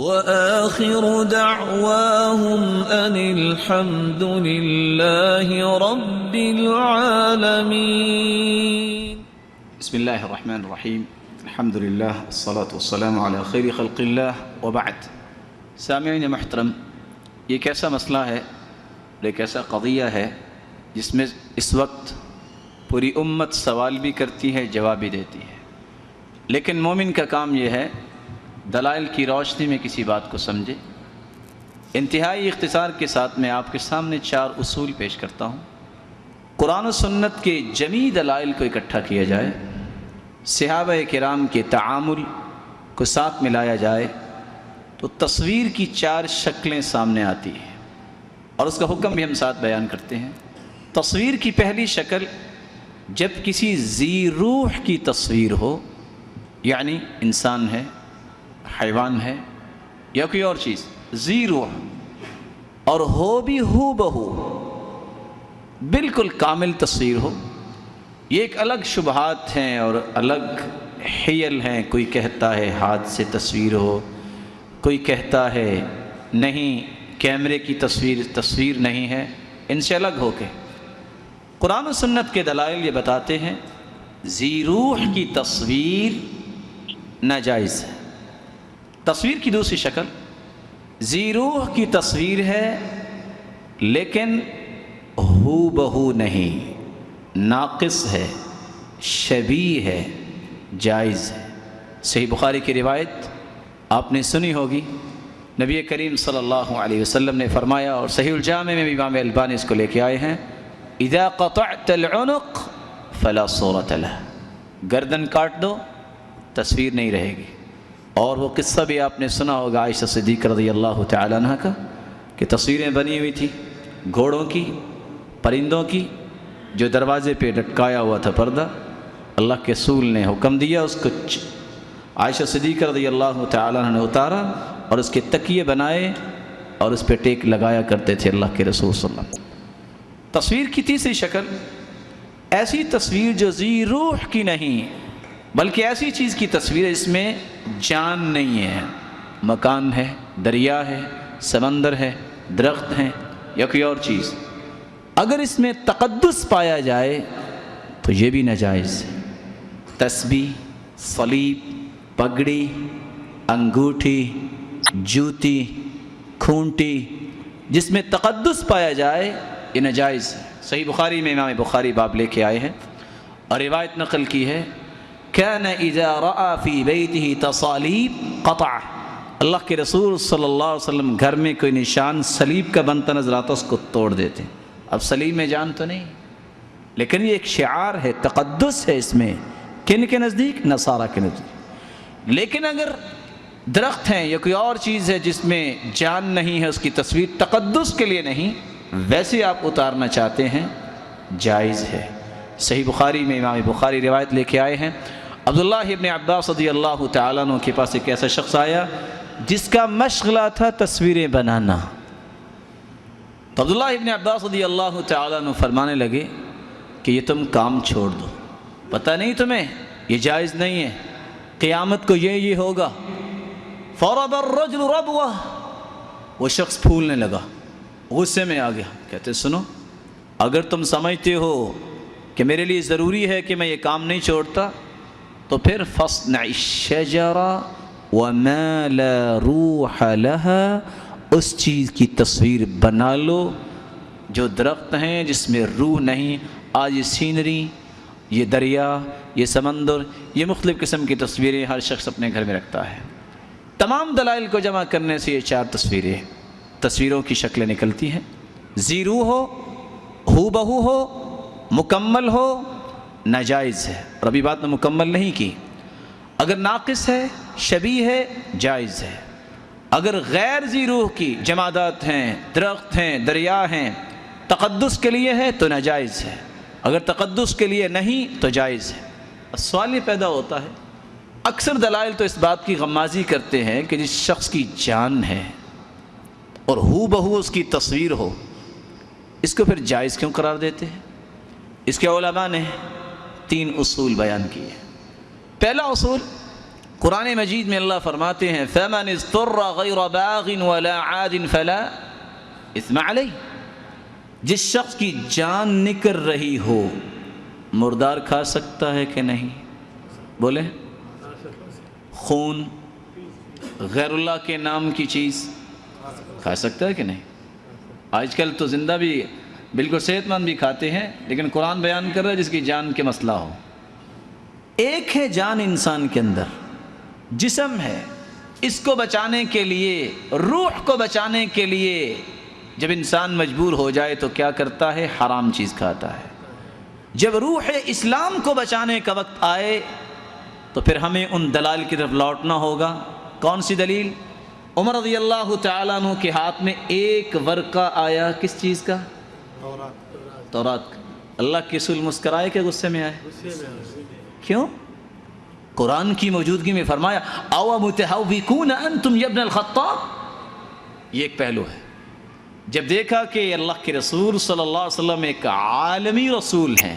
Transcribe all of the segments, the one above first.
وآخر دعواهم أن الحمد لله رب العالمين. بسم الله الرحمن الرحیم. الحمد للہ والصلاة والسلام علی خیر خلق اللہ وبعد. سامعین محترم، یہ ایک ایسا مسئلہ ہے، ایک ایسا قضیہ ہے جس میں اس وقت پوری امت سوال بھی کرتی ہے، جواب بھی دیتی ہے، لیکن مومن کا کام یہ ہے دلائل کی روشنی میں کسی بات کو سمجھے. انتہائی اختصار کے ساتھ میں آپ کے سامنے 4 اصول پیش کرتا ہوں. قرآن و سنت کے جمیع دلائل کو اکٹھا کیا جائے، صحابہ کرام کے تعامل کو ساتھ ملایا جائے تو تصویر کی 4 شکلیں سامنے آتی ہیں، اور اس کا حکم بھی ہم ساتھ بیان کرتے ہیں. تصویر کی پہلی شکل جب کسی ذی روح کی تصویر ہو، یعنی انسان ہے، حیوان ہے یا کوئی اور چیز، ذی روح، اور ہو بھی ہو بہو بالکل کامل تصویر ہو. یہ ایک الگ شبہات ہیں اور الگ حیل ہیں. کوئی کہتا ہے ہاتھ سے تصویر ہو، کوئی کہتا ہے نہیں کیمرے کی تصویر نہیں ہے. ان سے الگ ہو کے قرآن و سنت کے دلائل یہ بتاتے ہیں ذی روح کی تصویر ناجائز ہے. تصویر کی دوسری شکل ذی روح کی تصویر ہے لیکن ہو بہو نہیں، ناقص ہے، شبیہ ہے، جائز ہے. صحیح بخاری کی روایت آپ نے سنی ہوگی، نبی کریم صلی اللہ علیہ وسلم نے فرمایا، اور صحیح الجامع میں امام البانی اس کو لے کے آئے ہیں، اذا قطعت العنق فلا صورت له، گردن کاٹ دو تصویر نہیں رہے گی. اور وہ قصہ بھی آپ نے سنا ہوگا عائشہ صدیقہ رضی اللہ تعالیٰ عنہ کا، کہ تصویریں بنی ہوئی تھی گھوڑوں کی، پرندوں کی، جو دروازے پہ لٹکایا ہوا تھا پردہ. اللہ کے رسول نے حکم دیا، اس کو عائشہ صدیقہ رضی اللہ تعالیٰ عنہ نے اتارا اور اس کے تکیے بنائے اور اس پہ ٹیک لگایا کرتے تھے اللہ کے رسول صلی اللہ علیہ وسلم. تصویر کی تیسری شکل ایسی تصویر جو ذی روح کی نہیں بلکہ ایسی چیز کی تصویر ہے جس میں جان نہیں ہے، مکان ہے، دریا ہے، سمندر ہے، درخت ہیں یا کوئی اور چیز. اگر اس میں تقدس پایا جائے تو یہ بھی ناجائز ہے. تسبیح، صلیب، پگڑی، انگوٹھی، جوتی، کھونٹی، جس میں تقدس پایا جائے یہ ناجائز ہے. صحیح بخاری میں امام بخاری باب لے کے آئے ہیں اور روایت نقل کی ہے، كان اذا رأى في بيته تصاليب قطع. اللہ کے رسول صلی اللہ علیہ وسلم گھر میں کوئی نشان صلیب کا بنتا نظر آتا اس کو توڑ دیتے. اب صلیب میں جان تو نہیں، لیکن یہ ایک شعار ہے، تقدس ہے اس میں. کن کے نزدیک؟ نصارہ کے نزدیک. لیکن اگر درخت ہیں یا کوئی اور چیز ہے جس میں جان نہیں ہے، اس کی تصویر تقدس کے لیے نہیں، ویسے آپ اتارنا چاہتے ہیں، جائز ہے. صحیح بخاری میں امام بخاری روایت لے کے آئے ہیں، عبداللہ ابن عباس رضی اللہ تعالیٰ عنہ کے پاس ایک ایسا شخص آیا جس کا مشغلہ تھا تصویریں بنانا. تو عبداللہ ابن عباس رضی اللہ تعالیٰ عنہ فرمانے لگے کہ یہ تم کام چھوڑ دو، پتہ نہیں تمہیں یہ جائز نہیں ہے، قیامت کو یہ ہوگا. فَرَبَ الرَّجْلُ رَبْوَةً، وہ شخص پھولنے لگا، غصے میں آ گیا. کہتے سنو، اگر تم سمجھتے ہو کہ میرے لیے ضروری ہے کہ میں یہ کام نہیں چھوڑتا تو پھر فَاصْنَعِ الشَّجَرَ وَمَا لَا رُوحَ لَهَا، اس چیز کی تصویر بنا لو جو درخت ہیں جس میں روح نہیں. آج یہ سینری، یہ دریا، یہ سمندر، یہ مختلف قسم کی تصویریں ہر شخص اپنے گھر میں رکھتا ہے. تمام دلائل کو جمع کرنے سے یہ 4 تصویروں کی شکلیں نکلتی ہیں. ذی روح ہو بہو ہو، مکمل ہو، ناجائز ہے. اور ابھی بات میں مکمل نہیں کی. اگر ناقص ہے، شبیہ ہے، جائز ہے. اگر غیر ذی روح کی جمادات ہیں، درخت ہیں، دریا ہیں، تقدس کے لیے ہے تو ناجائز ہے. اگر تقدس کے لیے نہیں تو جائز ہے. سوال یہ پیدا ہوتا ہے، اکثر دلائل تو اس بات کی غمازی کرتے ہیں کہ جس شخص کی جان ہے اور ہو بہو اس کی تصویر ہو، اس کو پھر جائز کیوں قرار دیتے ہیں؟ اس کے علماء نے 3 اصول بیان کیے. پہلا اصول، قرآن مجید میں اللہ فرماتے ہیں فَمَنِ اضْطُرَّ غَيْرَ بَاغٍ وَلَا عَادٍ فَلَا اِثْمَ عَلَيْهِ، جس شخص کی جان نکل رہی ہو مردار کھا سکتا ہے کہ نہیں؟ بولے خون غیر اللہ کے نام کی چیز کھا سکتا ہے کہ نہیں؟ آج کل تو زندہ بھی بالکل صحت مند بھی کھاتے ہیں، لیکن قرآن بیان کر رہا ہے جس کی جان کے مسئلہ ہو۔ ایک ہے جان انسان کے اندر، جسم ہے، اس کو بچانے کے لیے، روح کو بچانے کے لیے جب انسان مجبور ہو جائے تو کیا کرتا ہے؟ حرام چیز کھاتا ہے۔ جب روح اسلام کو بچانے کا وقت آئے تو پھر ہمیں ان دلائل کی طرف لوٹنا ہوگا۔ کون سی دلیل؟ عمر رضی اللہ تعالیٰ عنہ کے ہاتھ میں ایک ورقہ آیا، کس چیز کا؟ تورات کا۔ اللہ کے رسول مسکرائے کہ غصے میں آئے؟ کیوں؟ قرآن کی موجودگی میں فرمایا او متہوکون انتم یا ابن الخطاب۔ یہ ایک پہلو ہے۔ جب دیکھا کہ اللہ کے رسول صلی اللہ علیہ وسلم ایک عالمی رسول ہیں،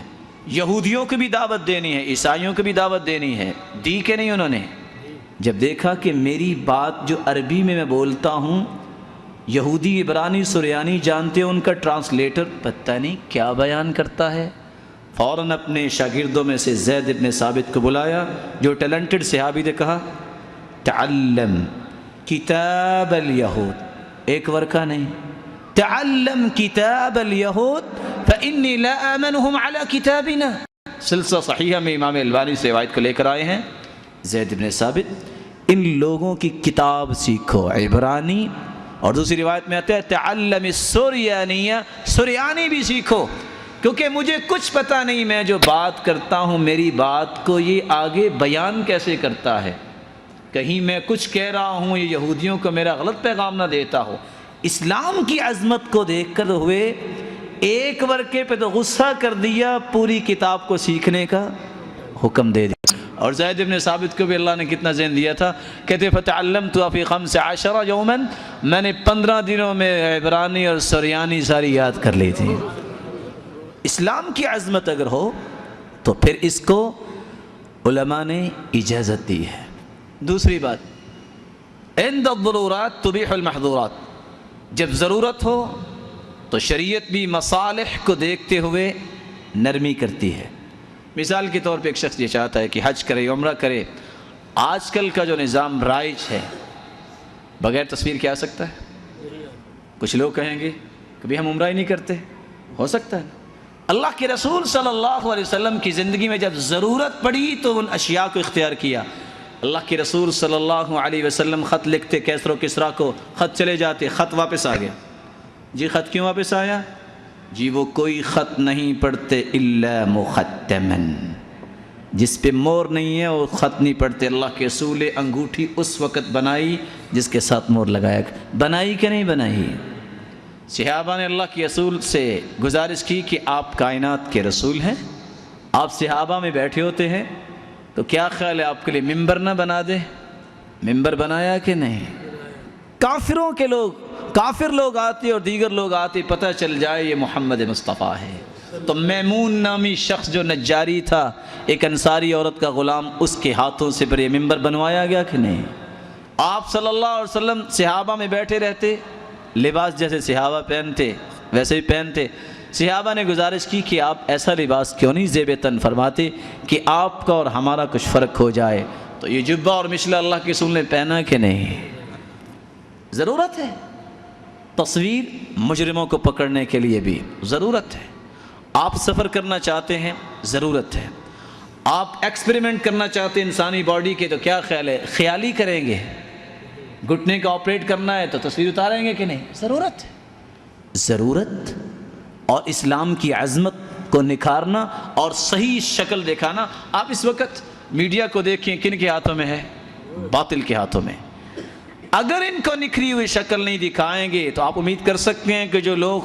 یہودیوں کو بھی دعوت دینی ہے، عیسائیوں کو بھی دعوت دینی ہے، دی کہ نہیں انہوں نے؟ جب دیکھا کہ میری بات جو عربی میں بولتا ہوں یہودی عبرانی سریانی جانتے ہیں، ان کا ٹرانسلیٹر پتہ نہیں کیا بیان کرتا ہے، فوراً اپنے شاگردوں میں سے زید بن ثابت کو بلایا جو ٹیلنٹڈ صحابی نے، کہا تعلم کتاب الیہود، ایک ورقہ نہیں، تعلم کتاب الیہود فإنی لا آمنہم علی کتابنا۔ سلسلہ صحیحہ میں امام البانی سے روایت کو لے کر آئے ہیں، زید بن ثابت ان لوگوں کی کتاب سیکھو عبرانی، اور دوسری روایت میں آتا ہے تعلم السریانیہ، سریانی بھی سیکھو، کیونکہ مجھے کچھ پتہ نہیں، میں جو بات کرتا ہوں میری بات کو یہ آگے بیان کیسے کرتا ہے، کہیں میں کچھ کہہ رہا ہوں یہ یہودیوں کو میرا غلط پیغام نہ دیتا ہو۔ اسلام کی عظمت کو دیکھ کر ہوئے ایک ورقے پہ تو غصہ کر دیا، پوری کتاب کو سیکھنے کا حکم دے دیا۔ اور زید بن ثابت کو بھی اللہ نے کتنا ذہن دیا تھا، کہتے فتعلمت فی 15 یوما، میں نے 15 دنوں میں عبرانی اور سریانی ساری یاد کر لی تھی۔ اسلام کی عظمت اگر ہو تو پھر اس کو علماء نے اجازت دی ہے۔ دوسری بات، عند الضرورات تبیح المحظورات، جب ضرورت ہو تو شریعت بھی مصالح کو دیکھتے ہوئے نرمی کرتی ہے۔ مثال کے طور پہ ایک شخص یہ چاہتا ہے کہ حج کرے، عمرہ کرے، آج کل کا جو نظام رائج ہے بغیر تصویر کے آ سکتا ہے؟ کچھ لوگ کہیں گے کبھی ہم عمرہ ہی نہیں کرتے، ہو سکتا ہے۔ اللہ کے رسول صلی اللہ علیہ وسلم کی زندگی میں جب ضرورت پڑی تو ان اشیاء کو اختیار کیا۔ اللہ کے رسول صلی اللہ علیہ وسلم خط لکھتے کیسر و کسریٰ کو، خط چلے جاتے، خط واپس آ گیا۔ جی خط کیوں واپس آیا؟ جی وہ کوئی خط نہیں پڑھتے الا مختمن، جس پہ مور نہیں ہے وہ خط نہیں پڑھتے۔ اللہ کے رسول نے انگوٹھی اس وقت بنائی جس کے ساتھ مور لگایا، بنائی کہ نہیں بنائی؟ صحابہ نے اللہ کے رسول سے گزارش کی کہ آپ کائنات کے رسول ہیں، آپ صحابہ میں بیٹھے ہوتے ہیں، تو کیا خیال ہے آپ کے لیے ممبر نہ بنا دے؟ ممبر بنایا کہ نہیں؟ کافروں کے لوگ، کافر لوگ آتے اور دیگر لوگ آتے، پتہ چل جائے یہ محمد مصطفیٰ ہے، تو میمون نامی شخص جو نجاری تھا، ایک انصاری عورت کا غلام، اس کے ہاتھوں سے پھر یہ ممبر بنوایا گیا کہ نہیں؟ آپ صلی اللہ علیہ وسلم صحابہ میں بیٹھے رہتے، لباس جیسے صحابہ پہنتے ویسے ہی پہنتے۔ صحابہ نے گزارش کی کہ آپ ایسا لباس کیوں نہیں زیب تن فرماتے کہ آپ کا اور ہمارا کچھ فرق ہو جائے، تو یہ جبہ اور مشلہ اللہ کے رسول نے پہنا کہ نہیں؟ ضرورت ہے۔ تصویر مجرموں کو پکڑنے کے لیے بھی ضرورت ہے۔ آپ سفر کرنا چاہتے ہیں، ضرورت ہے۔ آپ ایکسپیریمنٹ کرنا چاہتے ہیں انسانی باڈی کے، تو کیا خیال ہے خیالی کریں گے؟ گھٹنے کا آپریٹ کرنا ہے تو تصویر اتاریں گے کہ نہیں؟ ضرورت ہے۔ ضرورت اور اسلام کی عظمت کو نکھارنا اور صحیح شکل دکھانا۔ آپ اس وقت میڈیا کو دیکھیں، کن کے ہاتھوں میں ہے؟ باطل کے ہاتھوں میں۔ اگر ان کو نکھری ہوئی شکل نہیں دکھائیں گے تو آپ امید کر سکتے ہیں کہ جو لوگ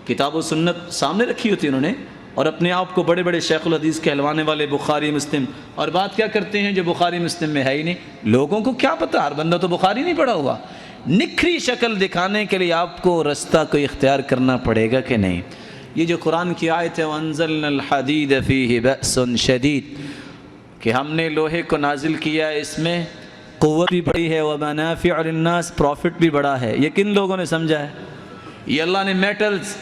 کتاب و سنت سامنے رکھی ہوتی انہوں نے، اور اپنے آپ کو بڑے بڑے شیخ الحدیث کہلوانے والے، بخاری مسلم، اور بات کیا کرتے ہیں جو بخاری مسلم میں ہے ہی نہیں، لوگوں کو کیا پتہ، ہر بندہ تو بخاری نہیں پڑھا ہوا۔ نکھری شکل دکھانے کے لیے آپ کو رستہ کو اختیار کرنا پڑے گا کہ نہیں؟ یہ جو قرآن کی آیت ہے وَأَنزَلْنَا الْحَدِيدَ فِيهِ بَأْسٌ شَدِيدٌ، کہ ہم نے لوہے کو نازل کیا ہے، اس میں قوت بھی بڑی ہے، ومنافع للناس، پروفٹ بھی بڑا ہے۔ یہ کن لوگوں نے سمجھا ہے؟ یہ اللہ نے میٹلز،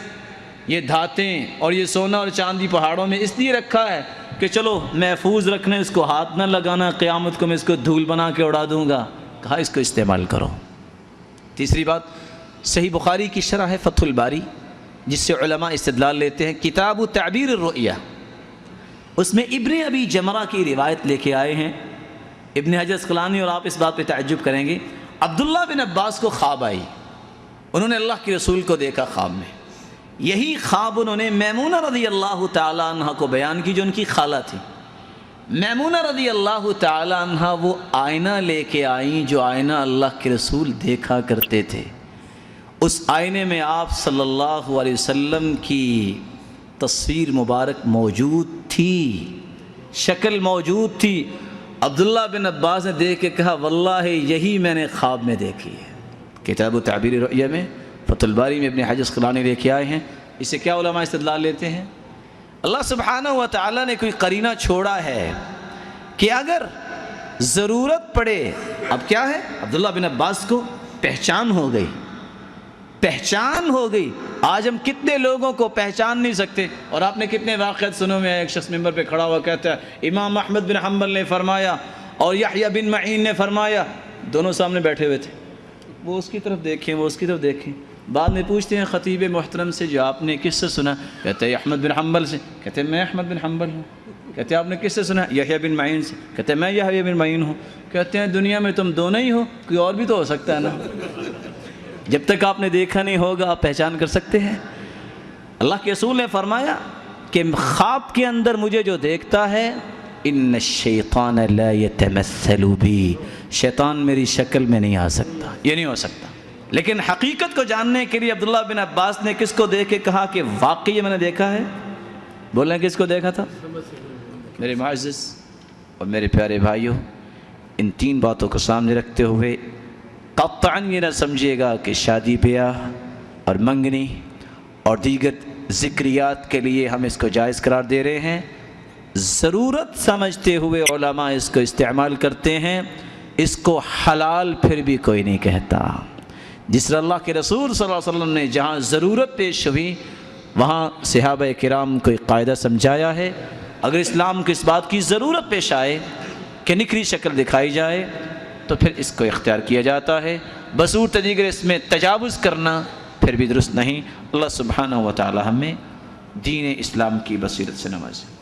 یہ دھاتیں اور یہ سونا اور چاندی پہاڑوں میں اس لیے رکھا ہے کہ چلو محفوظ رکھنا، اس کو ہاتھ نہ لگانا، قیامت کو میں اس کو دھول بنا کے اڑا دوں گا۔ کہا اس کو استعمال کرو۔ تیسری بات، صحیح بخاری کی شرح ہے فتح الباری، جس سے علماء استدلال لیتے ہیں، کتاب تعبیر الرؤیا، اس میں ابن ابی جمرہ کی روایت لے کے آئے ہیں ابن حجر اسقلانی، اور آپ اس بات پہ تعجب کریں گے، عبداللہ بن عباس کو خواب آئی، انہوں نے اللہ کے رسول کو دیکھا خواب میں، یہی خواب انہوں نے میمونہ رضی اللہ تعالی عنہ کو بیان کی جو ان کی خالہ تھی۔ میمونہ رضی اللہ تعالی عنہ وہ آئینہ لے کے آئیں جو آئینہ اللہ کے رسول دیکھا کرتے تھے۔ اس آئینے میں آپ صلی اللہ علیہ وسلم کی تصویر مبارک موجود تھی، شکل موجود تھی۔ عبداللہ بن عباس نے دیکھ کے کہا واللہ یہی میں نے خواب میں دیکھی ہے۔ کتاب تعبیر رؤیا میں، فتح الباری میں ابن حجر اسقلانی لے کے آئے ہیں۔ اسے کیا علماء استدلال لیتے ہیں؟ اللہ سبحانہ و تعالیٰ نے کوئی قرینہ چھوڑا ہے کہ اگر ضرورت پڑے، اب کیا ہے، عبداللہ بن عباس کو پہچان ہو گئی، پہچان ہو گئی۔ آج ہم کتنے لوگوں کو پہچان نہیں سکتے، اور آپ نے کتنے واقعات سنو میں، ایک شخص ممبر پہ کھڑا ہوا کہتا ہے امام احمد بن حنبل نے فرمایا اور یحییٰ بن معین نے فرمایا، دونوں سامنے بیٹھے ہوئے تھے، وہ اس کی طرف دیکھیں، وہ اس کی طرف دیکھیں۔ بعد میں پوچھتے ہیں خطیب محترم سے جو آپ نے کس سے سنا؟ کہتے ہیں احمد بن حنبل سے۔ کہتے ہیں میں احمد بن حنبل ہوں۔ کہتے ہیں آپ نے کس سے سنا؟ یحییٰ بن معین سے۔ کہتے ہیں میں یحییٰ بن معین ہوں۔ کہتے ہیں دنیا میں تم دونوں ہی ہو، کوئی اور بھی تو ہو سکتا ہے نا۔ جب تک آپ نے دیکھا نہیں ہوگا آپ پہچان کر سکتے ہیں؟ اللہ کے رسول نے فرمایا کہ خواب کے اندر مجھے جو دیکھتا ہے، ان الشیطان لا یتمثل بی، شیطان میری شکل میں نہیں آ سکتا، یہ نہیں ہو سکتا۔ لیکن حقیقت کو جاننے کے لیے عبداللہ بن عباس نے کس کو دیکھ کے کہا کہ واقعی میں نے دیکھا ہے؟ بولیں کس کو دیکھا تھا؟ میرے معزز اور میرے پیارے بھائیوں، ان تین باتوں کو سامنے رکھتے ہوئے قطعاً یہ نہ سمجھیے گا کہ شادی بیاہ اور منگنی اور دیگر ذکریات کے لیے ہم اس کو جائز قرار دے رہے ہیں۔ ضرورت سمجھتے ہوئے علماء اس کو استعمال کرتے ہیں، اس کو حلال پھر بھی کوئی نہیں کہتا۔ جس طرح اللہ کے رسول صلی اللہ علیہ وسلم نے جہاں ضرورت پیش ہوئی وہاں صحابہ کرام کو ایک قاعدہ سمجھایا ہے، اگر اسلام کو اس بات کی ضرورت پیش آئے کہ نکھری شکل دکھائی جائے تو پھر اس کو اختیار کیا جاتا ہے، بصورت دیگر اس میں تجاوز کرنا پھر بھی درست نہیں۔ اللہ سبحانہ و تعالی ہمیں دین اسلام کی بصیرت سے نوازے۔